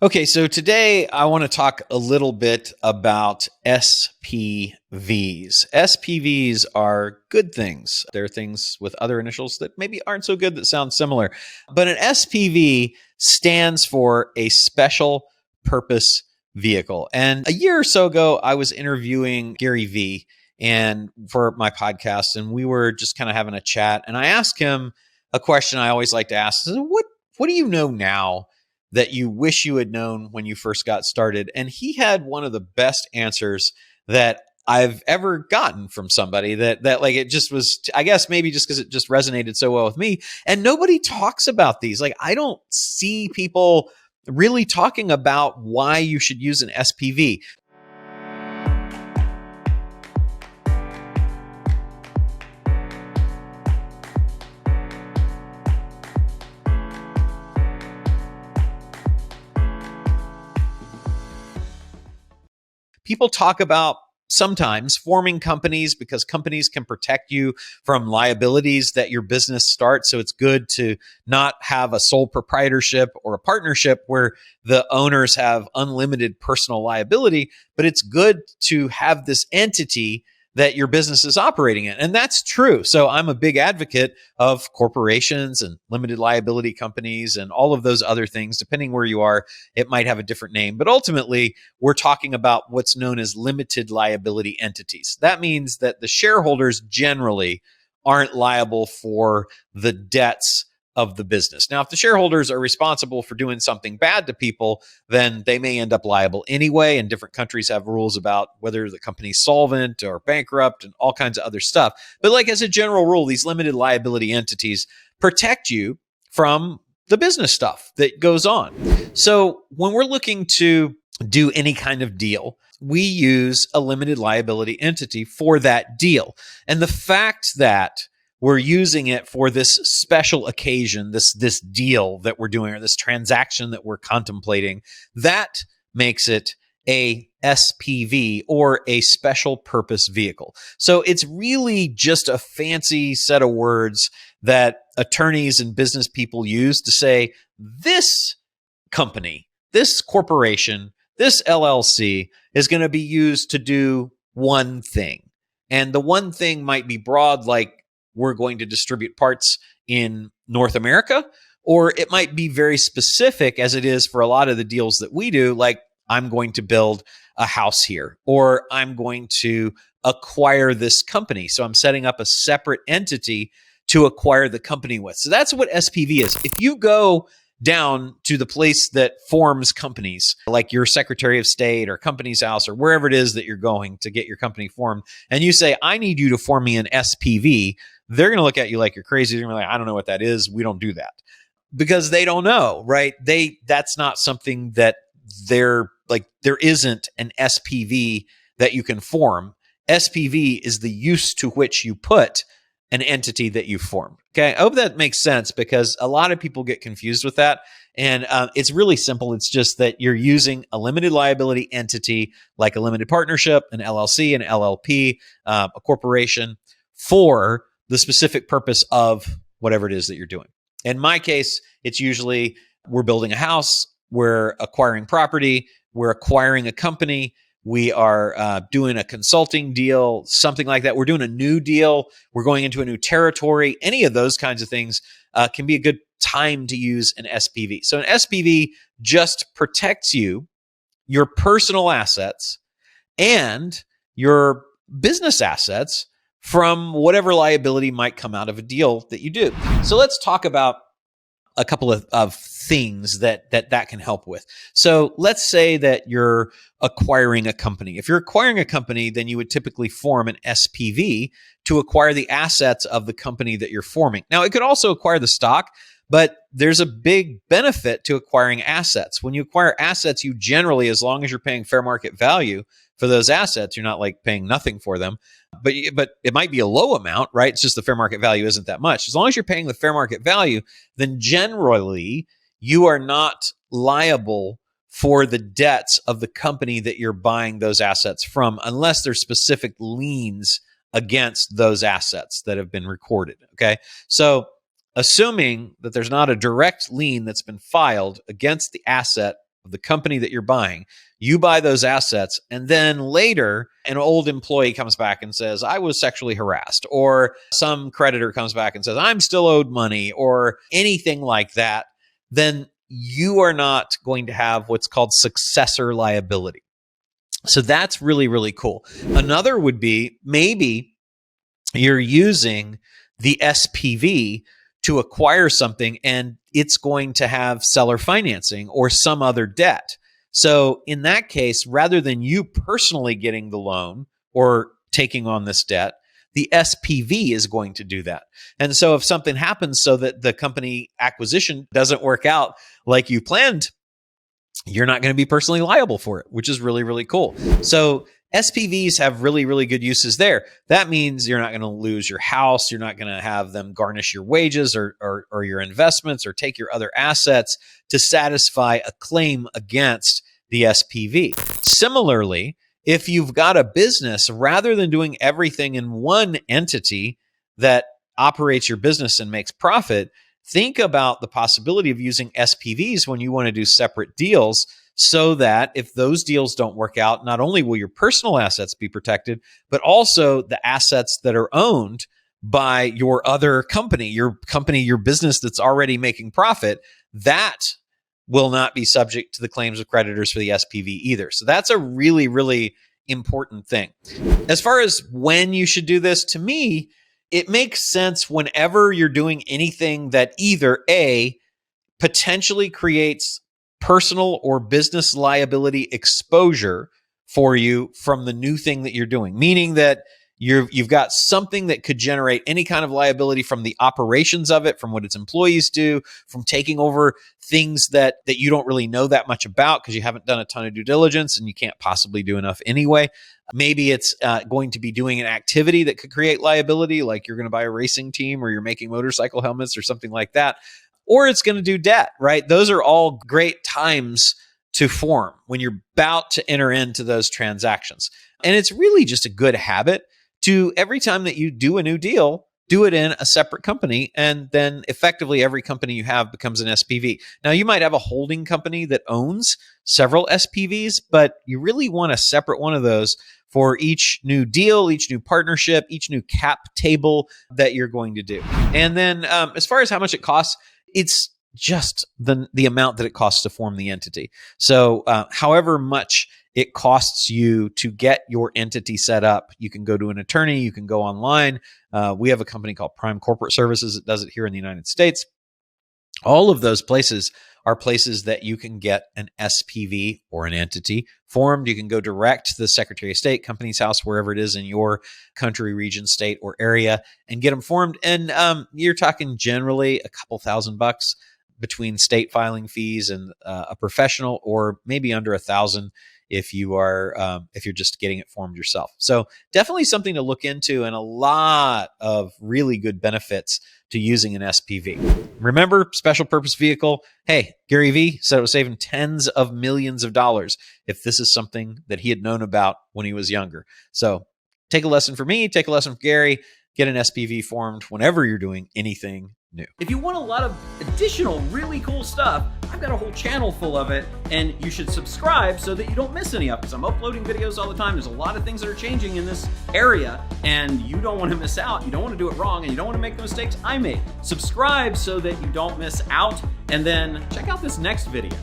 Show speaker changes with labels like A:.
A: Okay, so today I want to talk a little bit about SPVs. SPVs are good things. They're things with other initials that maybe aren't so good that sound similar. But an SPV stands for a special purpose vehicle. And a year or so ago, I was interviewing Gary Vee and for my podcast, and we were just kind of having a chat. And I asked him a question I always like to ask: what do you know now that you wish you had known when you first got started? And he had one of the best answers that I've ever gotten from somebody that like it just was, I guess maybe just because it just resonated so well with me. And nobody talks about these. Like, I don't see people really talking about why you should use an SPV. People talk about sometimes forming companies because companies can protect you from liabilities that your business starts. So it's good to not have a sole proprietorship or a partnership where the owners have unlimited personal liability, but it's good to have this entity that your business is operating in. And that's true. So I'm a big advocate of corporations and limited liability companies and all of those other things. Depending where you are, it might have a different name. But ultimately, we're talking about what's known as limited liability entities. That means that the shareholders generally aren't liable for the debts of the business. Now, if the shareholders are responsible for doing something bad to people, then they may end up liable anyway. And different countries have rules about whether the company's solvent or bankrupt and all kinds of other stuff. But like as a general rule, these limited liability entities protect you from the business stuff that goes on. So when we're looking to do any kind of deal, we use a limited liability entity for that deal. And the fact that we're using it for this special occasion, this deal that we're doing, or this transaction that we're contemplating, that makes it a SPV, or a special purpose vehicle. So it's really just a fancy set of words that attorneys and business people use to say this company, this corporation, this LLC is going to be used to do one thing. And the one thing might be broad, like we're going to distribute parts in North America, or it might be very specific, as it is for a lot of the deals that we do, like I'm going to build a house here, or I'm going to acquire this company. So I'm setting up a separate entity to acquire the company with. So that's what SPV is. If you go down to the place that forms companies, like your Secretary of State or Companies House or wherever it is that you're going to get your company formed, and you say, I need you to form me an SPV, they're going to look at you like you're crazy. They're going to be like, I don't know what that is. We don't do that. Because they don't know, right? That's not something that they're like, there isn't an SPV that you can form. SPV is the use to which you put an entity that you formed. Okay, I hope that makes sense, because a lot of people get confused with that. And it's really simple. It's just that you're using a limited liability entity like a limited partnership, an LLC, an LLP, a corporation, for the specific purpose of whatever it is that you're doing. In my case, it's usually we're building a house, we're acquiring property, we're acquiring a company, we are doing a consulting deal, something like that. We're doing a new deal. We're going into a new territory. Any of those kinds of things can be a good time to use an SPV. So an SPV just protects you, your personal assets, and your business assets from whatever liability might come out of a deal that you do. So let's talk about a couple of things that can help with. So let's say that you're acquiring a company. If you're acquiring a company, then you would typically form an SPV to acquire the assets of the company that you're forming. Now, it could also acquire the stock, but there's a big benefit to acquiring assets. When you acquire assets, you generally, as long as you're paying fair market value for those assets, you're not like paying nothing for them. But it might be a low amount, right? It's just the fair market value isn't that much. As long as you're paying the fair market value, then generally you are not liable for the debts of the company that you're buying those assets from, unless there's specific liens against those assets that have been recorded. Okay. So assuming that there's not a direct lien that's been filed against the asset of the company that you're buying. You buy those assets, and then later an old employee comes back and says, I was sexually harassed, or some creditor comes back and says, I'm still owed money, or anything like that, then you are not going to have what's called successor liability. So that's really, really cool. Another would be maybe you're using the SPV to acquire something and it's going to have seller financing or some other debt. So in that case, rather than you personally getting the loan or taking on this debt, the SPV is going to do that. And so if something happens so that the company acquisition doesn't work out like you planned, you're not going to be personally liable for it, which is really, really cool. So SPVs have really, really good uses there. That means you're not going to lose your house. You're not going to have them garnish your wages or your investments or take your other assets to satisfy a claim against the SPV. Similarly, if you've got a business, rather than doing everything in one entity that operates your business and makes profit, think about the possibility of using SPVs when you want to do separate deals, so that if those deals don't work out, not only will your personal assets be protected, but also the assets that are owned by your other company, your business that's already making profit, that will not be subject to the claims of creditors for the SPV either. So that's a really, really important thing. As far as when you should do this, to me, it makes sense whenever you're doing anything that either A, potentially creates personal or business liability exposure for you from the new thing that you're doing, meaning that you've got something that could generate any kind of liability from the operations of it, from what its employees do, from taking over things that you don't really know that much about because you haven't done a ton of due diligence and you can't possibly do enough anyway. Maybe it's going to be doing an activity that could create liability, like you're going to buy a racing team or you're making motorcycle helmets or something like that. Or it's going to do debt, right? Those are all great times to form when you're about to enter into those transactions. And it's really just a good habit to, every time that you do a new deal, do it in a separate company. And then effectively every company you have becomes an SPV. Now, you might have a holding company that owns several SPVs, but you really want a separate one of those for each new deal, each new partnership, each new cap table that you're going to do. And then as far as how much it costs, it's just the amount that it costs to form the entity. So however much it costs you to get your entity set up, you can go to an attorney, you can go online. We have a company called Prime Corporate Services that does it here in the United States. All of those places are places that you can get an SPV or an entity formed. You can go direct to the Secretary of State, Company's House, wherever it is in your country, region, state, or area, and get them formed. And you're talking generally a couple $1,000 between state filing fees and a professional, or maybe under $1,000 if you're just getting it formed yourself. So definitely something to look into, and a lot of really good benefits to using an SPV. Remember, special purpose vehicle. Hey, Gary Vee said it was saving tens of millions of dollars if this is something that he had known about when he was younger. So take a lesson from me, take a lesson from Gary, get an SPV formed whenever you're doing anything new. If you want a lot of additional really cool stuff, I've got a whole channel full of it, and you should subscribe so that you don't miss any of it, because I'm uploading videos all the time. There's a lot of things that are changing in this area, and you don't want to miss out. You don't want to do it wrong, and you don't want to make the mistakes I made. Subscribe so that you don't miss out, and then check out this next video.